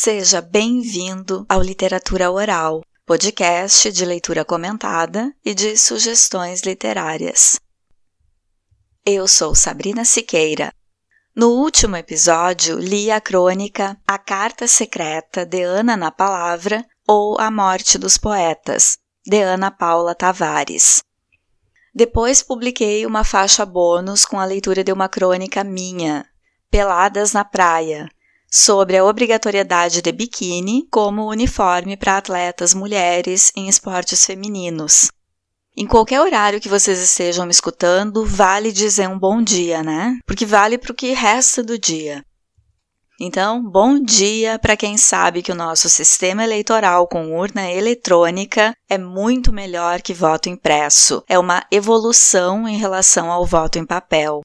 Seja bem-vindo ao Literatura Oral, podcast de leitura comentada e de sugestões literárias. Eu sou Sabrina Siqueira. No último episódio, li a crônica A Carta Secreta de Ana na Palavra ou A Morte dos Poetas, de Ana Paula Tavares. Depois publiquei uma faixa bônus com a leitura de uma crônica minha, Peladas na Praia, sobre a obrigatoriedade de biquíni como uniforme para atletas mulheres em esportes femininos. Em qualquer horário que vocês estejam me escutando, vale dizer um bom dia, né? Porque vale para o que resta do dia. Então, bom dia para quem sabe que o nosso sistema eleitoral com urna eletrônica é muito melhor que voto impresso. É uma evolução em relação ao voto em papel.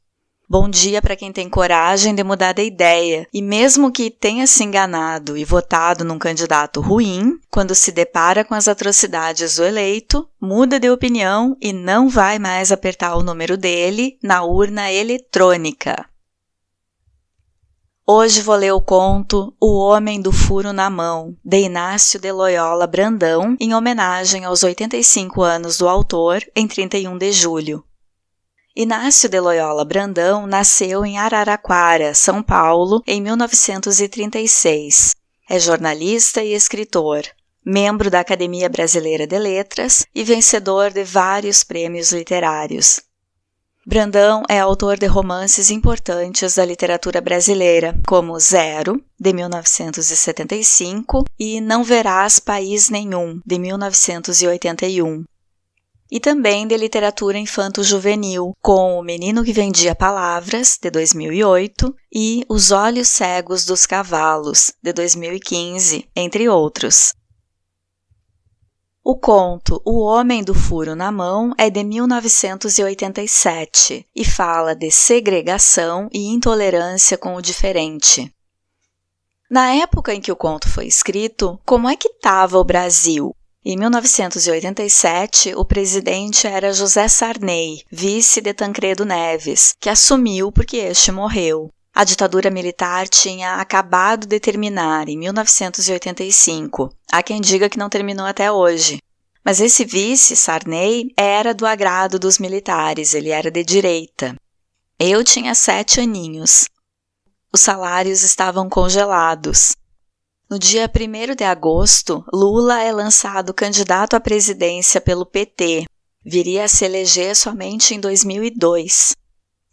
Bom dia para quem tem coragem de mudar de ideia e mesmo que tenha se enganado e votado num candidato ruim, quando se depara com as atrocidades do eleito, muda de opinião e não vai mais apertar o número dele na urna eletrônica. Hoje vou ler o conto O Homem do Furo na Mão, de Inácio de Loyola Brandão, em homenagem aos 85 anos do autor, em 31 de julho. Inácio de Loyola Brandão nasceu em Araraquara, São Paulo, em 1936. É jornalista e escritor, membro da Academia Brasileira de Letras e vencedor de vários prêmios literários. Brandão é autor de romances importantes da literatura brasileira, como Zero, de 1975, e Não Verás País Nenhum, de 1981. E também de literatura infanto-juvenil, com O Menino que Vendia Palavras, de 2008, e Os Olhos Cegos dos Cavalos, de 2015, entre outros. O conto O Homem do Furo na Mão é de 1987 e fala de segregação e intolerância com o diferente. Na época em que o conto foi escrito, como é que estava o Brasil? Em 1987, o presidente era José Sarney, vice de Tancredo Neves, que assumiu porque este morreu. A ditadura militar tinha acabado de terminar em 1985. Há quem diga que não terminou até hoje. Mas esse vice, Sarney, era do agrado dos militares, ele era de direita. Eu tinha 7 aninhos. Os salários estavam congelados. No dia 1º de agosto, Lula é lançado candidato à presidência pelo PT. Viria a se eleger somente em 2002.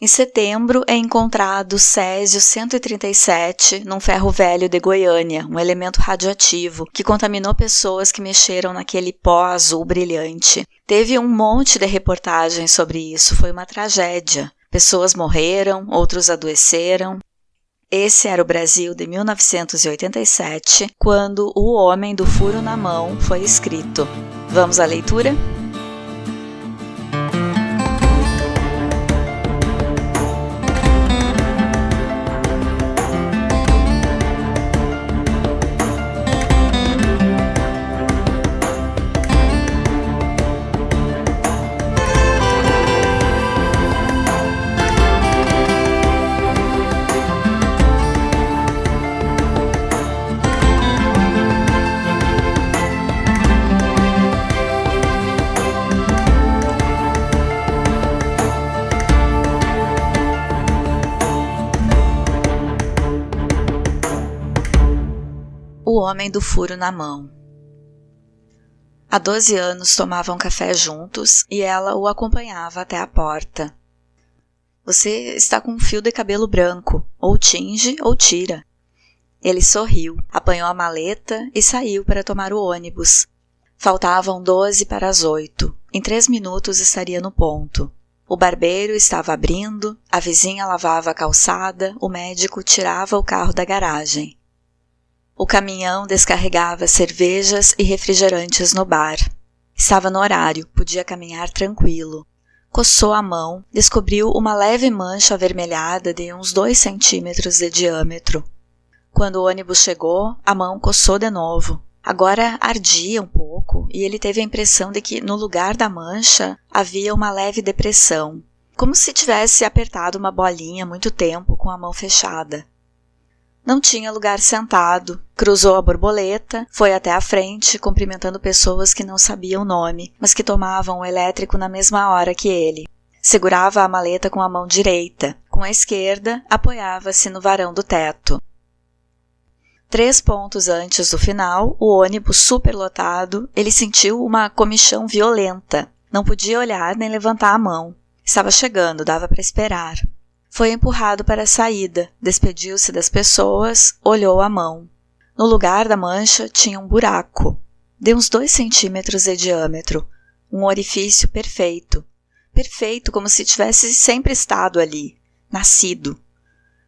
Em setembro, é encontrado Césio 137 num ferro velho de Goiânia, um elemento radioativo que contaminou pessoas que mexeram naquele pó azul brilhante. Teve um monte de reportagens sobre isso, foi uma tragédia. Pessoas morreram, outros adoeceram. Esse era o Brasil de 1987, quando O Homem do Furo na Mão foi escrito. Vamos à leitura? O Homem do Furo na Mão. Há 12 anos tomavam café juntos e ela o acompanhava até a porta. Você está com um fio de cabelo branco, ou tinge ou tira. Ele sorriu, apanhou a maleta e saiu para tomar o ônibus. Faltavam 12 para as 8. Em 3 minutos estaria no ponto. O barbeiro estava abrindo, a vizinha lavava a calçada, o médico tirava o carro da garagem. O caminhão descarregava cervejas e refrigerantes no bar. Estava no horário, podia caminhar tranquilo. Coçou a mão, descobriu uma leve mancha avermelhada de uns 2 centímetros de diâmetro. Quando o ônibus chegou, a mão coçou de novo. Agora ardia um pouco e ele teve a impressão de que no lugar da mancha havia uma leve depressão, como se tivesse apertado uma bolinha muito tempo com a mão fechada. Não tinha lugar sentado. Cruzou a borboleta, foi até a frente, cumprimentando pessoas que não sabiam o nome, mas que tomavam o elétrico na mesma hora que ele. Segurava a maleta com a mão direita. Com a esquerda, apoiava-se no varão do teto. 3 pontos antes do final, o ônibus superlotado, ele sentiu uma comichão violenta. Não podia olhar nem levantar a mão. Estava chegando, dava para esperar. Foi empurrado para a saída, despediu-se das pessoas, olhou a mão. No lugar da mancha tinha um buraco, de uns 2 centímetros de diâmetro, um orifício perfeito. Perfeito, como se tivesse sempre estado ali, nascido.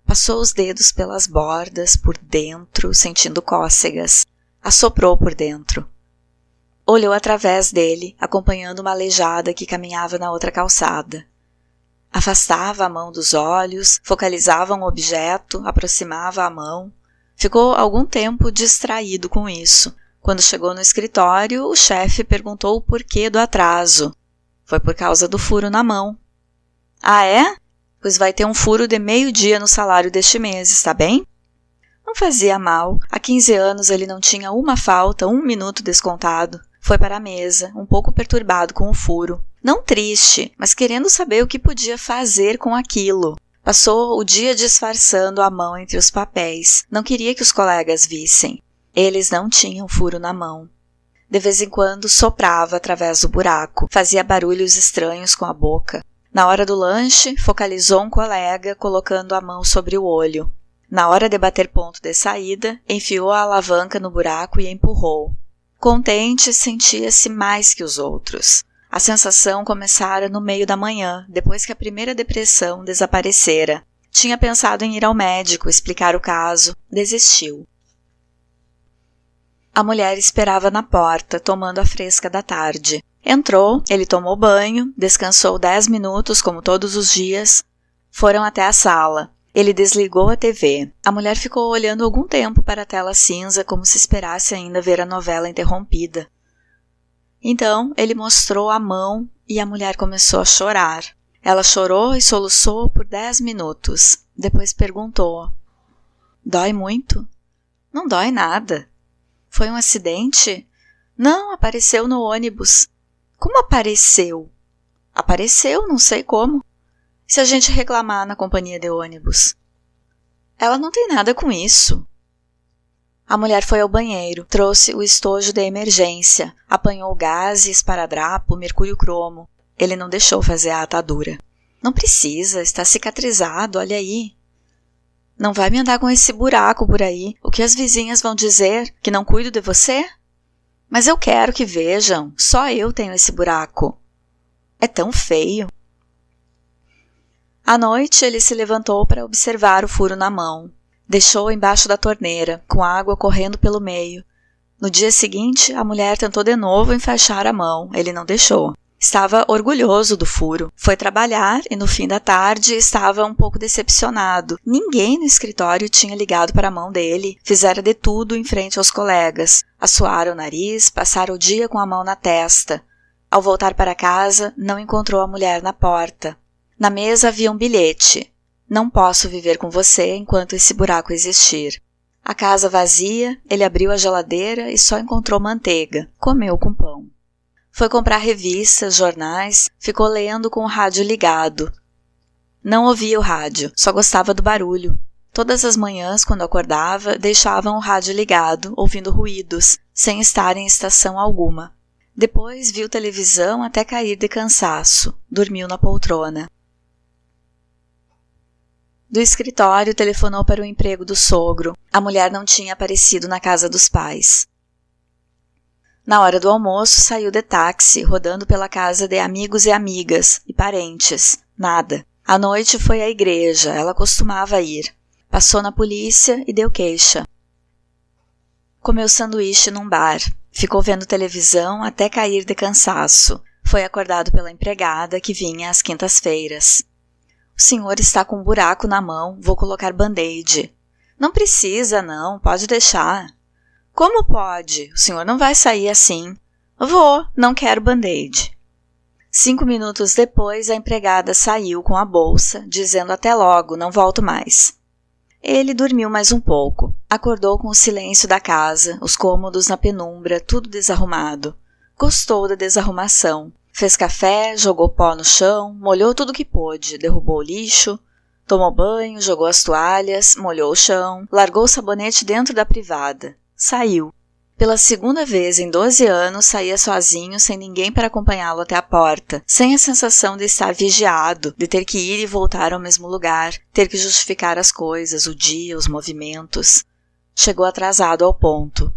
Passou os dedos pelas bordas, por dentro, sentindo cócegas. Assoprou por dentro. Olhou através dele, acompanhando uma aleijada que caminhava na outra calçada. Afastava a mão dos olhos, focalizava um objeto, aproximava a mão. Ficou algum tempo distraído com isso. Quando chegou no escritório, o chefe perguntou o porquê do atraso. Foi por causa do furo na mão. Ah, é? Pois vai ter um furo de meio-dia no salário deste mês, está bem? Não fazia mal. Há 15 anos ele não tinha uma falta, 1 minuto descontado. Foi para a mesa, um pouco perturbado com o furo. Não triste, mas querendo saber o que podia fazer com aquilo. Passou o dia disfarçando a mão entre os papéis. Não queria que os colegas vissem. Eles não tinham furo na mão. De vez em quando soprava através do buraco, fazia barulhos estranhos com a boca. Na hora do lanche, focalizou um colega, colocando a mão sobre o olho. Na hora de bater ponto de saída, enfiou a alavanca no buraco e empurrou. Contente, sentia-se mais que os outros. A sensação começara no meio da manhã, depois que a primeira depressão desaparecera. Tinha pensado em ir ao médico, explicar o caso. Desistiu. A mulher esperava na porta, tomando a fresca da tarde. Entrou, ele tomou banho, descansou 10 minutos, como todos os dias. Foram até a sala. Ele desligou a TV. A mulher ficou olhando algum tempo para a tela cinza, como se esperasse ainda ver a novela interrompida. Então, ele mostrou a mão e a mulher começou a chorar. Ela chorou e soluçou por 10 minutos. Depois perguntou: "Dói muito?" "Não dói nada." "Foi um acidente?" "Não, apareceu no ônibus." "Como apareceu?" "Apareceu, não sei como." "Se a gente reclamar na companhia de ônibus?" "Ela não tem nada com isso." A mulher foi ao banheiro, trouxe o estojo de emergência, apanhou gás, esparadrapo, mercúrio cromo. Ele não deixou fazer a atadura. "Não precisa, está cicatrizado, olha aí." "Não vai me andar com esse buraco por aí. O que as vizinhas vão dizer? Que não cuido de você?" "Mas eu quero que vejam, só eu tenho esse buraco." "É tão feio." À noite, ele se levantou para observar o furo na mão. Deixou embaixo da torneira, com a água correndo pelo meio. No dia seguinte, a mulher tentou de novo enfaixar a mão. Ele não deixou. Estava orgulhoso do furo. Foi trabalhar e no fim da tarde estava um pouco decepcionado. Ninguém no escritório tinha ligado para a mão dele. Fizera de tudo em frente aos colegas. Assoaram o nariz, passaram o dia com a mão na testa. Ao voltar para casa, não encontrou a mulher na porta. Na mesa havia um bilhete. "Não posso viver com você enquanto esse buraco existir." A casa vazia, ele abriu a geladeira e só encontrou manteiga. Comeu com pão. Foi comprar revistas, jornais, ficou lendo com o rádio ligado. Não ouvia o rádio, só gostava do barulho. Todas as manhãs, quando acordava, deixavam o rádio ligado, ouvindo ruídos, sem estar em estação alguma. Depois viu televisão até cair de cansaço. Dormiu na poltrona. Do escritório, telefonou para o emprego do sogro. A mulher não tinha aparecido na casa dos pais. Na hora do almoço, saiu de táxi, rodando pela casa de amigos e amigas e parentes. Nada. À noite foi à igreja, ela costumava ir. Passou na polícia e deu queixa. Comeu sanduíche num bar. Ficou vendo televisão até cair de cansaço. Foi acordado pela empregada que vinha às quintas-feiras. "O senhor está com um buraco na mão, vou colocar band-aid." "Não precisa, não, pode deixar." "Como pode? O senhor não vai sair assim." "Vou, não quero band-aid." 5 minutos depois, a empregada saiu com a bolsa, dizendo "até logo, não volto mais." Ele dormiu mais um pouco. Acordou com o silêncio da casa, os cômodos na penumbra, tudo desarrumado. Gostou da desarrumação. Fez café, jogou pó no chão, molhou tudo que pôde, derrubou o lixo, tomou banho, jogou as toalhas, molhou o chão, largou o sabonete dentro da privada. Saiu. Pela segunda vez em 12 anos, saía sozinho, sem ninguém para acompanhá-lo até a porta, sem a sensação de estar vigiado, de ter que ir e voltar ao mesmo lugar, ter que justificar as coisas, o dia, os movimentos. Chegou atrasado ao ponto.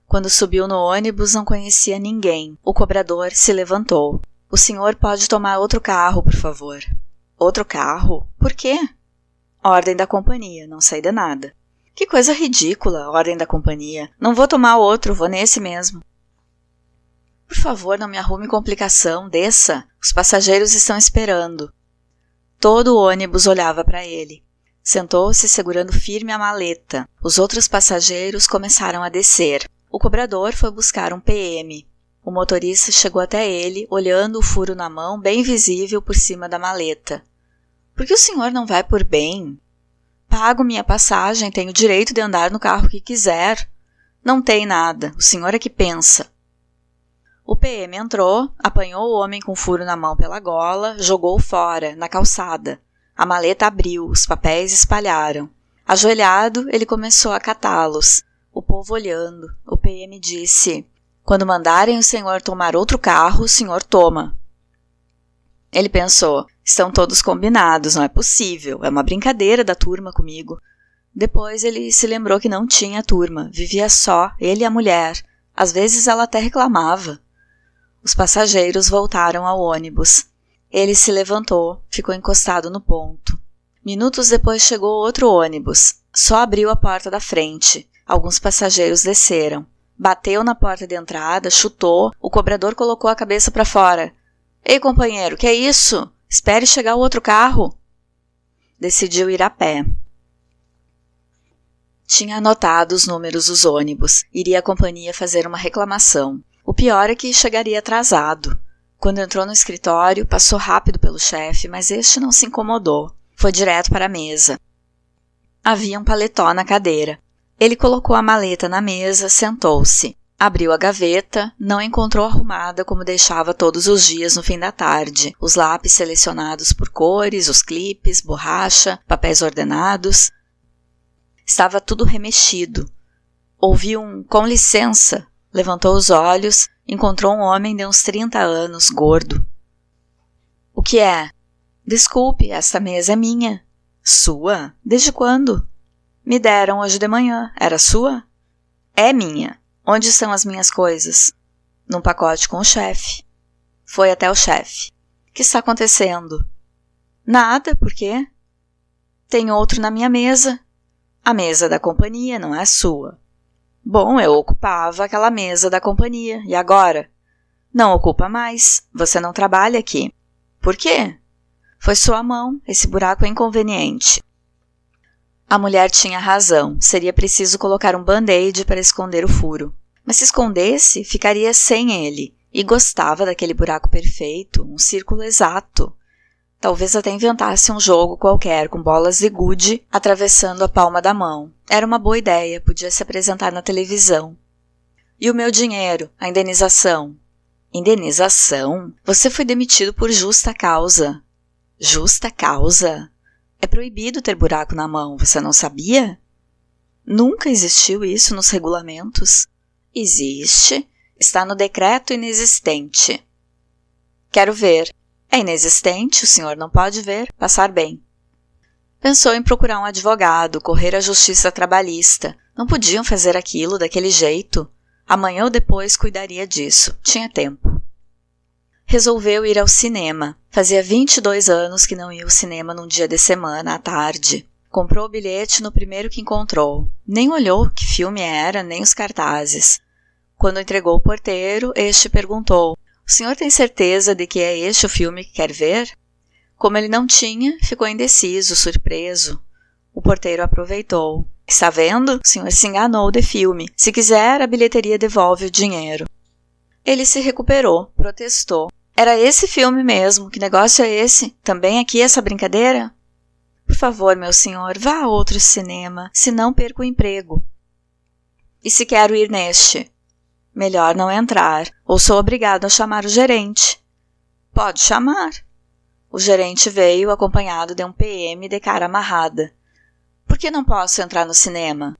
Quando subiu no ônibus, não conhecia ninguém. O cobrador se levantou. O senhor pode tomar outro carro, por favor. Outro carro? Por quê? Ordem da companhia, não sei de nada. Que coisa ridícula, ordem da companhia. Não vou tomar outro, vou nesse mesmo. Por favor, não me arrume complicação, desça. Os passageiros estão esperando. Todo o ônibus olhava para ele. Sentou-se segurando firme a maleta. Os outros passageiros começaram a descer. O cobrador foi buscar um PM. O motorista chegou até ele, olhando o furo na mão, bem visível por cima da maleta. Por que o senhor não vai por bem? Pago minha passagem, tenho o direito de andar no carro que quiser. Não tem nada, o senhor é que pensa. O PM entrou, apanhou o homem com o furo na mão pela gola, jogou-o fora, na calçada. A maleta abriu, os papéis espalharam. Ajoelhado, ele começou a catá-los. O povo olhando. O PM disse: quando mandarem o senhor tomar outro carro, o senhor toma. Ele pensou: estão todos combinados, não é possível, é uma brincadeira da turma comigo. Depois ele se lembrou que não tinha turma, vivia só, ele e a mulher. Às vezes ela até reclamava. Os passageiros voltaram ao ônibus. Ele se levantou, ficou encostado no ponto. Minutos depois chegou outro ônibus. Só abriu a porta da frente. Alguns passageiros desceram. Bateu na porta de entrada, chutou, o cobrador colocou a cabeça para fora. Ei, companheiro, que é isso? Espere chegar o outro carro. Decidiu ir a pé. Tinha anotado os números dos ônibus. Iria à companhia fazer uma reclamação. O pior é que chegaria atrasado. Quando entrou no escritório, passou rápido pelo chefe, mas este não se incomodou. Foi direto para a mesa. Havia um paletó na cadeira. Ele colocou a maleta na mesa, sentou-se. Abriu a gaveta, não encontrou arrumada como deixava todos os dias no fim da tarde. Os lápis selecionados por cores, os clipes, borracha, papéis ordenados. Estava tudo remexido. Ouviu um "com licença". Levantou os olhos, encontrou um homem de uns 30 anos, gordo. O que é? Desculpe, esta mesa é minha. Sua? Desde quando? Me deram hoje de manhã. Era sua? É minha. Onde estão as minhas coisas? Num pacote com o chefe. Foi até o chefe. O que está acontecendo? Nada, por quê? Tem outro na minha mesa. A mesa da companhia não é sua. Bom, eu ocupava aquela mesa da companhia. E agora? Não ocupa mais. Você não trabalha aqui. Por quê? Foi sua mão. Esse buraco é inconveniente. A mulher tinha razão. Seria preciso colocar um band-aid para esconder o furo. Mas se escondesse, ficaria sem ele. E gostava daquele buraco perfeito, um círculo exato. Talvez até inventasse um jogo qualquer com bolas de gude atravessando a palma da mão. Era uma boa ideia, podia se apresentar na televisão. E o meu dinheiro, a indenização? Indenização? Você foi demitido por justa causa. Justa causa? É proibido ter buraco na mão, você não sabia? Nunca existiu isso nos regulamentos. Existe. Está no decreto inexistente. Quero ver. É inexistente, o senhor não pode ver, passar bem. Pensou em procurar um advogado, correr à justiça trabalhista. Não podiam fazer aquilo daquele jeito. Amanhã ou depois cuidaria disso. Tinha tempo. Resolveu ir ao cinema. Fazia 22 anos que não ia ao cinema num dia de semana, à tarde. Comprou o bilhete no primeiro que encontrou. Nem olhou que filme era, nem os cartazes. Quando entregou o porteiro, este perguntou: "O senhor tem certeza de que é este o filme que quer ver?" Como ele não tinha, ficou indeciso, surpreso. O porteiro aproveitou. "Está vendo? O senhor se enganou de filme. Se quiser, a bilheteria devolve o dinheiro." Ele se recuperou, protestou. "Era esse filme mesmo. Que negócio é esse? Também aqui essa brincadeira?" "Por favor, meu senhor, vá a outro cinema, senão perco o emprego. E se quero ir neste? Melhor não entrar, ou sou obrigado a chamar o gerente. Pode chamar. O gerente veio acompanhado de um PM de cara amarrada. Por que não posso entrar no cinema?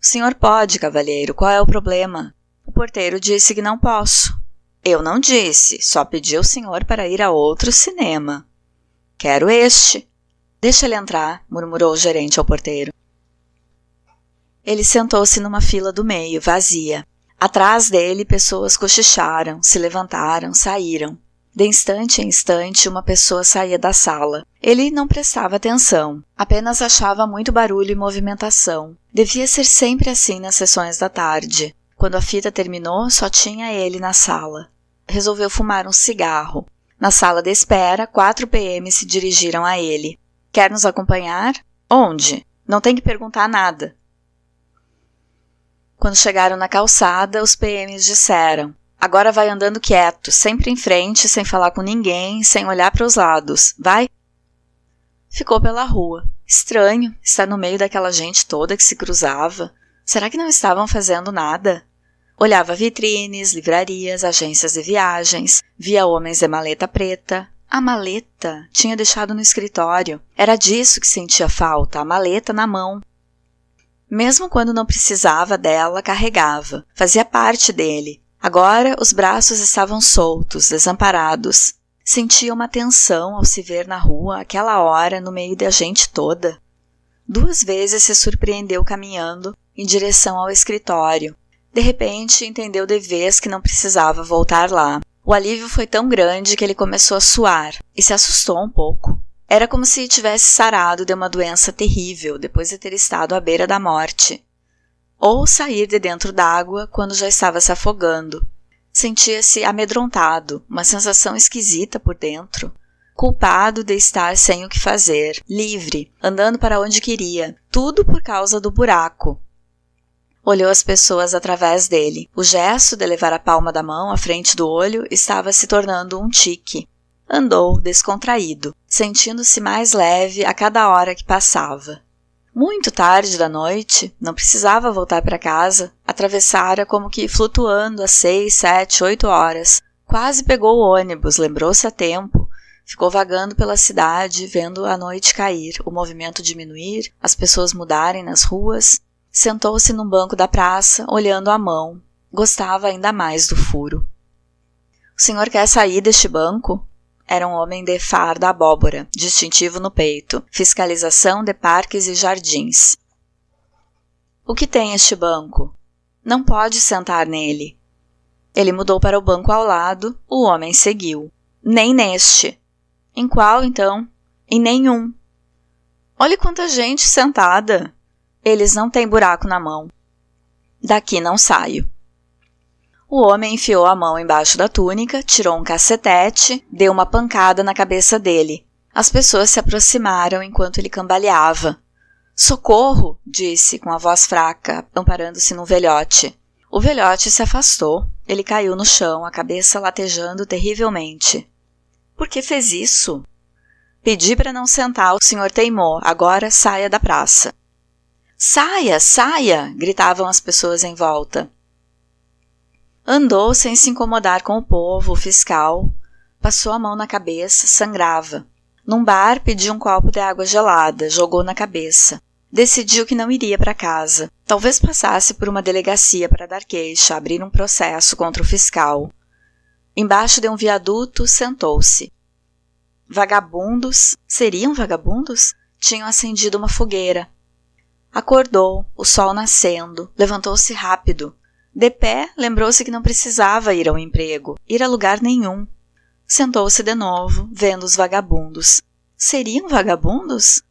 O senhor pode, cavalheiro, qual é o problema? O porteiro disse que não posso. Eu não disse, só pedi ao senhor para ir a outro cinema. Quero este. Deixa ele entrar, murmurou o gerente ao porteiro. Ele sentou-se numa fila do meio, vazia. Atrás dele, pessoas cochicharam, se levantaram, saíram. De instante em instante, uma pessoa saía da sala. Ele não prestava atenção, apenas achava muito barulho e movimentação. Devia ser sempre assim nas sessões da tarde. Quando a fita terminou, só tinha ele na sala. Resolveu fumar um cigarro. Na sala de espera, 4 PMs se dirigiram a ele. Quer nos acompanhar? Onde? Não tem que perguntar nada. Quando chegaram na calçada, os PMs disseram: agora vai andando quieto, sempre em frente, sem falar com ninguém, sem olhar para os lados. Vai? Ficou pela rua. Estranho, estar no meio daquela gente toda que se cruzava. Será que não estavam fazendo nada? Olhava vitrines, livrarias, agências de viagens, via homens de maleta preta. A maleta tinha deixado no escritório. Era disso que sentia falta, a maleta na mão. Mesmo quando não precisava dela, carregava. Fazia parte dele. Agora os braços estavam soltos, desamparados. Sentia uma tensão ao se ver na rua, àquela hora, no meio da gente toda. 2 vezes se surpreendeu caminhando em direção ao escritório. De repente, entendeu de vez que não precisava voltar lá. O alívio foi tão grande que ele começou a suar e se assustou um pouco. Era como se tivesse sarado de uma doença terrível depois de ter estado à beira da morte. Ou sair de dentro d'água quando já estava se afogando. Sentia-se amedrontado, uma sensação esquisita por dentro. Culpado de estar sem o que fazer, livre, andando para onde queria, tudo por causa do buraco. Olhou as pessoas através dele. O gesto de levar a palma da mão à frente do olho estava se tornando um tique. Andou descontraído, sentindo-se mais leve a cada hora que passava. Muito tarde da noite, não precisava voltar para casa, atravessara como que flutuando às 6, 7, 8 horas. Quase pegou o ônibus, lembrou-se a tempo. Ficou vagando pela cidade, vendo a noite cair, o movimento diminuir, as pessoas mudarem nas ruas. Sentou-se num banco da praça, olhando a mão. Gostava ainda mais do furo. O senhor quer sair deste banco? Era um homem de farda abóbora, distintivo no peito, fiscalização de parques e jardins. O que tem este banco? Não pode sentar nele. Ele mudou para o banco ao lado, o homem seguiu. Nem neste. Em qual, então? Em nenhum. Olhe quanta gente sentada. Eles não têm buraco na mão. Daqui não saio. O homem enfiou a mão embaixo da túnica, tirou um cacetete, deu uma pancada na cabeça dele. As pessoas se aproximaram enquanto ele cambaleava. Socorro! Disse com a voz fraca, amparando-se num velhote. O velhote se afastou. Ele caiu no chão, a cabeça latejando terrivelmente. Por que fez isso? Pedi para não sentar, o senhor teimou. Agora saia da praça. Saia, saia! Gritavam as pessoas em volta. Andou sem se incomodar com o povo, o fiscal. Passou a mão na cabeça, sangrava. Num bar, pediu um copo de água gelada, jogou na cabeça. Decidiu que não iria para casa. Talvez passasse por uma delegacia para dar queixa, abrir um processo contra o fiscal. Embaixo de um viaduto, sentou-se. Vagabundos, seriam vagabundos? Tinham acendido uma fogueira. Acordou, o sol nascendo, levantou-se rápido. De pé, lembrou-se que não precisava ir ao emprego, ir a lugar nenhum. Sentou-se de novo, vendo os vagabundos. Seriam vagabundos?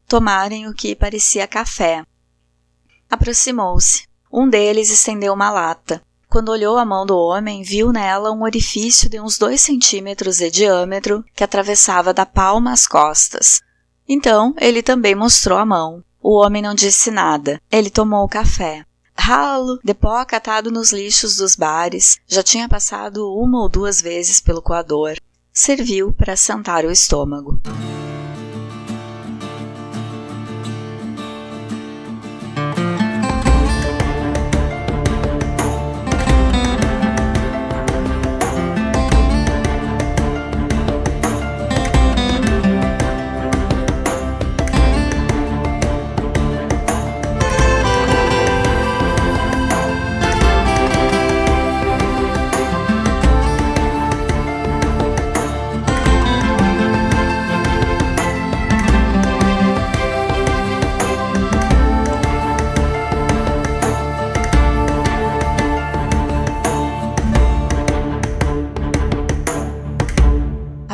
Tomarem o que parecia café. Aproximou-se. Um deles estendeu uma lata. Quando olhou a mão do homem, viu nela um orifício de uns 2 centímetros de diâmetro que atravessava da palma às costas. Então, ele também mostrou a mão. O homem não disse nada. Ele tomou o café. Ralo, de pó catado nos lixos dos bares, já tinha passado 1 ou 2 vezes pelo coador. Serviu para assentar o estômago.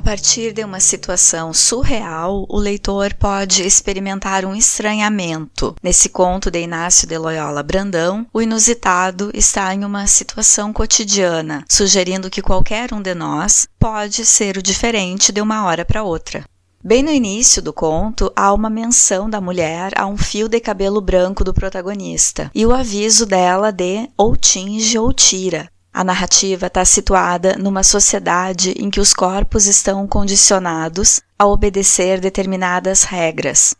partir de uma situação surreal, o leitor pode experimentar um estranhamento. Nesse conto de Inácio de Loyola Brandão, o inusitado está em uma situação cotidiana, sugerindo que qualquer um de nós pode ser o diferente de uma hora para outra. Bem no início do conto, há uma menção da mulher a um fio de cabelo branco do protagonista e o aviso dela de ou tinge ou tira. A narrativa está situada numa sociedade em que os corpos estão condicionados a obedecer determinadas regras.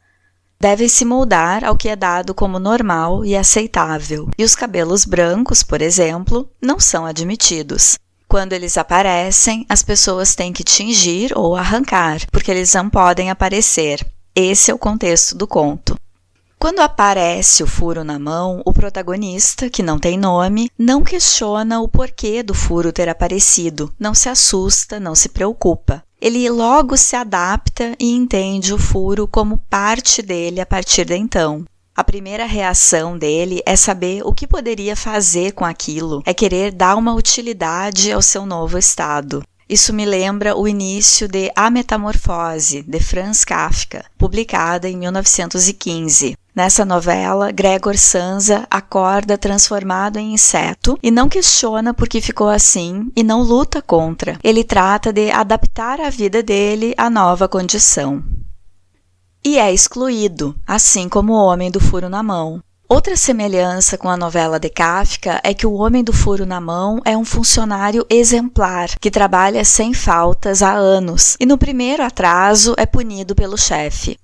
Devem se moldar ao que é dado como normal e aceitável, e os cabelos brancos, por exemplo, não são admitidos. Quando eles aparecem, as pessoas têm que tingir ou arrancar, porque eles não podem aparecer. Esse é o contexto do conto. Quando aparece o furo na mão, o protagonista, que não tem nome, não questiona o porquê do furo ter aparecido, não se assusta, não se preocupa. Ele logo se adapta e entende o furo como parte dele a partir de então. A primeira reação dele é saber o que poderia fazer com aquilo, é querer dar uma utilidade ao seu novo estado. Isso me lembra o início de A Metamorfose, de Franz Kafka, publicada em 1915. Nessa novela, Gregor Samsa acorda transformado em inseto e não questiona por que ficou assim e não luta contra. Ele trata de adaptar a vida dele à nova condição. E é excluído, assim como o homem do furo na mão. Outra semelhança com a novela de Kafka é que o homem do furo na mão é um funcionário exemplar, que trabalha sem faltas há anos e no primeiro atraso é punido pelo chefe.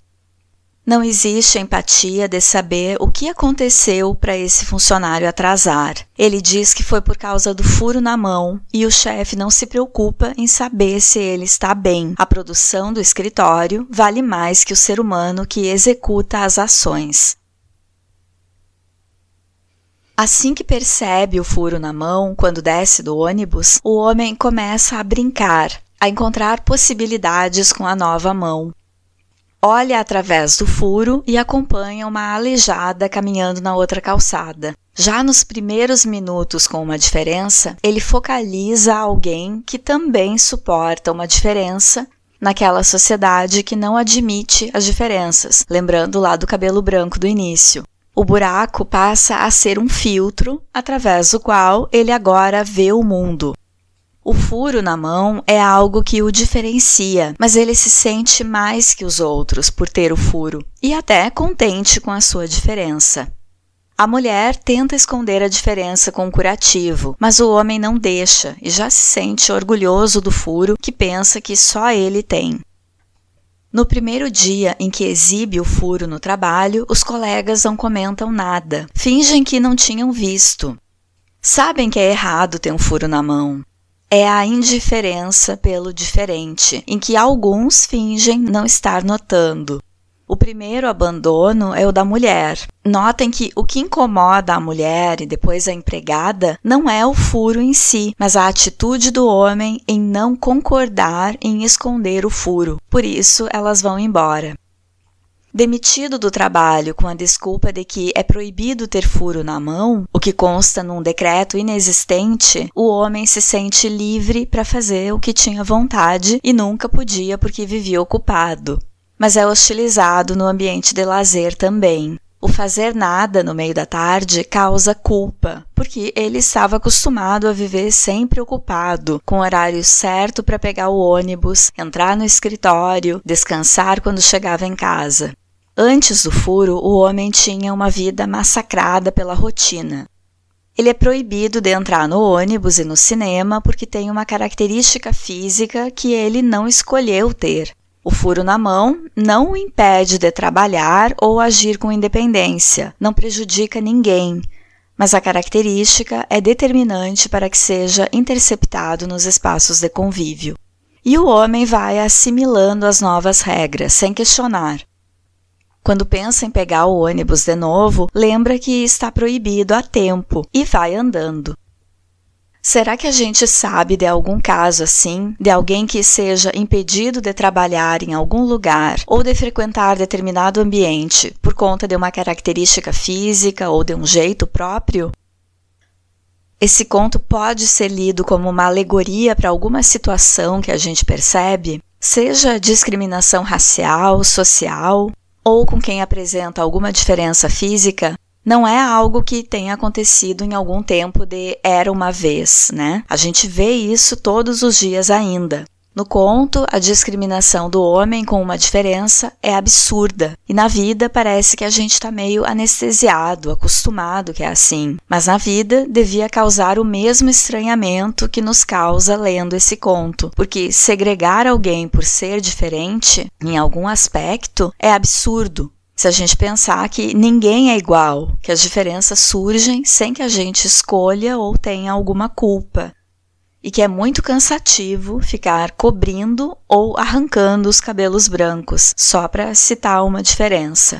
Não existe empatia de saber o que aconteceu para esse funcionário atrasar. Ele diz que foi por causa do furo na mão e o chefe não se preocupa em saber se ele está bem. A produção do escritório vale mais que o ser humano que executa as ações. Assim que percebe o furo na mão, quando desce do ônibus, o homem começa a brincar, a encontrar possibilidades com a nova mão. Olha através do furo e acompanha uma aleijada caminhando na outra calçada. Já nos primeiros minutos com uma diferença, ele focaliza alguém que também suporta uma diferença naquela sociedade que não admite as diferenças, lembrando lá do cabelo branco do início. O buraco passa a ser um filtro através do qual ele agora vê o mundo. O furo na mão é algo que o diferencia, mas ele se sente mais que os outros por ter o furo e até contente com a sua diferença. A mulher tenta esconder a diferença com um curativo, mas o homem não deixa e já se sente orgulhoso do furo que pensa que só ele tem. No primeiro dia em que exibe o furo no trabalho, os colegas não comentam nada, fingem que não tinham visto. Sabem que é errado ter um furo na mão. É a indiferença pelo diferente, em que alguns fingem não estar notando. O primeiro abandono é o da mulher. Notem que o que incomoda a mulher e depois a empregada não é o furo em si, mas a atitude do homem em não concordar em esconder o furo. Por isso, elas vão embora. Demitido do trabalho com a desculpa de que é proibido ter furo na mão, o que consta num decreto inexistente, o homem se sente livre para fazer o que tinha vontade e nunca podia porque vivia ocupado. Mas é hostilizado no ambiente de lazer também. O fazer nada no meio da tarde causa culpa, porque ele estava acostumado a viver sempre ocupado, com o horário certo para pegar o ônibus, entrar no escritório, descansar quando chegava em casa. Antes do furo, o homem tinha uma vida massacrada pela rotina. Ele é proibido de entrar no ônibus e no cinema porque tem uma característica física que ele não escolheu ter. O furo na mão não o impede de trabalhar ou agir com independência, não prejudica ninguém, mas a característica é determinante para que seja interceptado nos espaços de convívio. E o homem vai assimilando as novas regras, sem questionar. Quando pensa em pegar o ônibus de novo, lembra que está proibido há tempo e vai andando. Será que a gente sabe de algum caso assim, de alguém que seja impedido de trabalhar em algum lugar ou de frequentar determinado ambiente por conta de uma característica física ou de um jeito próprio? Esse conto pode ser lido como uma alegoria para alguma situação que a gente percebe? Seja discriminação racial, social ou com quem apresenta alguma diferença física, não é algo que tenha acontecido em algum tempo de era uma vez, né? A gente vê isso todos os dias ainda. No conto, a discriminação do homem com uma diferença é absurda. E na vida parece que a gente está meio anestesiado, acostumado que é assim. Mas na vida devia causar o mesmo estranhamento que nos causa lendo esse conto. Porque segregar alguém por ser diferente, em algum aspecto, é absurdo. Se a gente pensar que ninguém é igual, que as diferenças surgem sem que a gente escolha ou tenha alguma culpa. E que é muito cansativo ficar cobrindo ou arrancando os cabelos brancos, só para citar uma diferença.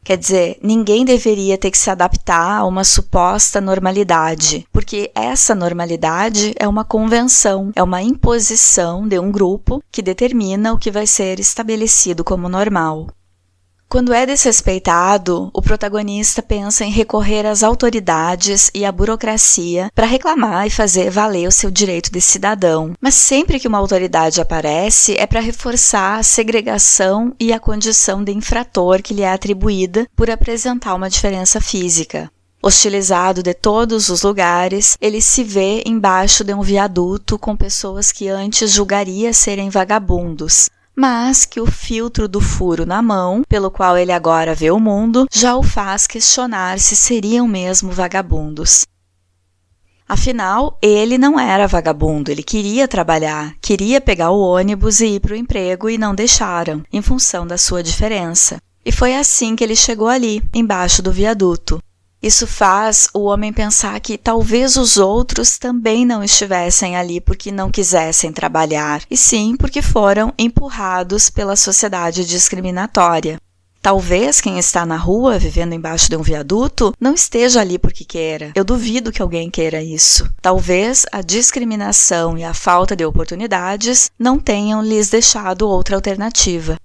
Quer dizer, ninguém deveria ter que se adaptar a uma suposta normalidade, porque essa normalidade é uma convenção, é uma imposição de um grupo que determina o que vai ser estabelecido como normal. Quando é desrespeitado, o protagonista pensa em recorrer às autoridades e à burocracia para reclamar e fazer valer o seu direito de cidadão. Mas sempre que uma autoridade aparece, é para reforçar a segregação e a condição de infrator que lhe é atribuída por apresentar uma diferença física. Hostilizado de todos os lugares, ele se vê embaixo de um viaduto com pessoas que antes julgaria serem vagabundos, mas que o filtro do furo na mão, pelo qual ele agora vê o mundo, já o faz questionar se seriam mesmo vagabundos. Afinal, ele não era vagabundo, ele queria trabalhar, queria pegar o ônibus e ir para o emprego e não deixaram, em função da sua diferença. E foi assim que ele chegou ali, embaixo do viaduto. Isso faz o homem pensar que talvez os outros também não estivessem ali porque não quisessem trabalhar, e sim porque foram empurrados pela sociedade discriminatória. Talvez quem está na rua, vivendo embaixo de um viaduto, não esteja ali porque queira. Eu duvido que alguém queira isso. Talvez a discriminação e a falta de oportunidades não tenham lhes deixado outra alternativa.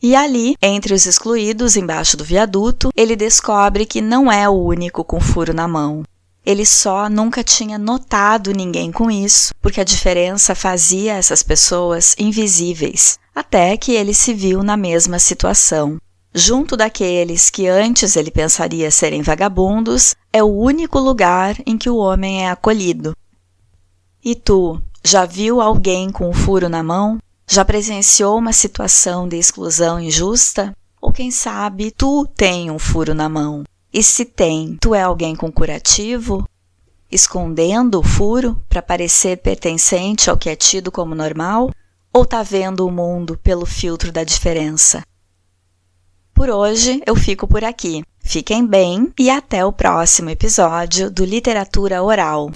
E ali, entre os excluídos, embaixo do viaduto, ele descobre que não é o único com furo na mão. Ele só nunca tinha notado ninguém com isso, porque a diferença fazia essas pessoas invisíveis, até que ele se viu na mesma situação. Junto daqueles que antes ele pensaria serem vagabundos, é o único lugar em que o homem é acolhido. E tu, já viu alguém com um furo na mão? Já presenciou uma situação de exclusão injusta? Ou quem sabe tu tem um furo na mão? E se tem, tu é alguém com curativo? Escondendo o furo para parecer pertencente ao que é tido como normal? Ou tá vendo o mundo pelo filtro da diferença? Por hoje eu fico por aqui. Fiquem bem e até o próximo episódio do Literatura Oral.